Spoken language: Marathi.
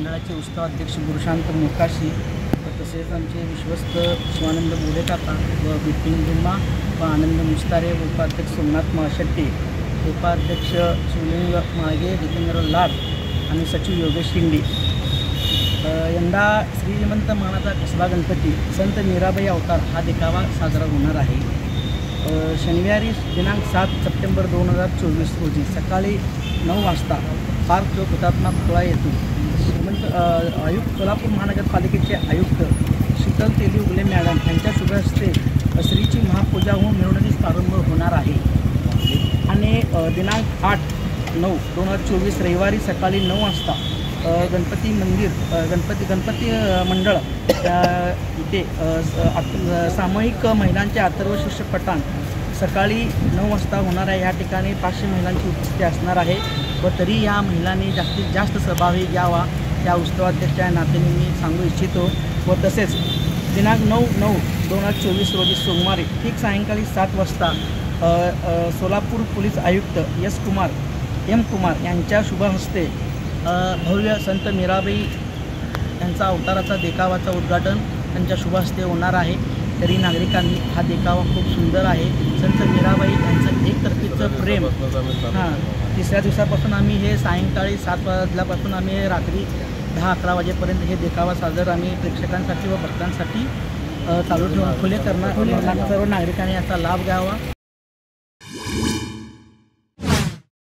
मंडळाचे उत्सवाध्यक्ष गुरुशांत मोकाशी तसेच आमचे विश्वस्त शिवानंद बोडेकाका व बिपिन जुम्मा व आनंद मुस्तारे व उपाध्यक्ष सोमनाथ माळशेट्टी, उपाध्यक्ष शिवलिंग माळगे, जितेंद्र लाड आणि सचिव योगेश शिंदे। यंदा श्रीमंत मानाचा कसबा गणपती संत मीराबाई अवतार हा देखावा साजरा होणार आहे। शनिवारी दिनांक 7 सप्टेंबर 2024 रोजी सकाळी 9 वाजता पार्क चौक हुतात्मा पुतळा येथून श्रीमंत आयुक्त सोलापूर महानगरपालिकेचे आयुक्त शीतल तेली उगले मॅडम यांच्या शुभ हस्ते श्रीची महापूजा होऊन मिरवणुकीस प्रारंभ होणार आहे। आणि दिनांक 8/9/2024 रविवारी सकाळी 9 वाजता गणपती मंदिर गणपती मंडळ इथे सामूहिक महिलांचे अथर्व शीर्ष पठाण सकाळी 9 वाजता होणार आहे। या ठिकाणी 500 महिलांची उपस्थिती असणार आहे व तरी या महिलांनी जास्तीत जास्त सहभागी घ्यावा या उत्सवाध्यक्षा नात्याने मी सांगू इच्छितो। व तसेच दिनांक 9/9/2024 रोजी सोमवारी ठीक सायंकाळी 7 वाजता सोलापूर पोलीस आयुक्त एम कुमार यांच्या शुभ हस्ते भव्य संत मीराबाई यांचा अवताराचा देखावाचा उद्घाटन त्यांच्या शुभ हस्ते होणार आहे। तरी नागरिकांनी हा देखावा खूप सुंदर आहे। संत मीराबाई यांचं एकतर्फीचं प्रेम तिसऱ्या दिवसापासून आम्ही हे सायंकाळी 7 वाजल्यापासून आम्ही रात्री 10-11 वाजेपर्यंत हे देखावा सादर आम्ही प्रेक्षकांसाठी व भक्तांसाठी चालू ठेवून खुले करणार। सर्व नागरिकांनी याचा लाभ घ्यावा।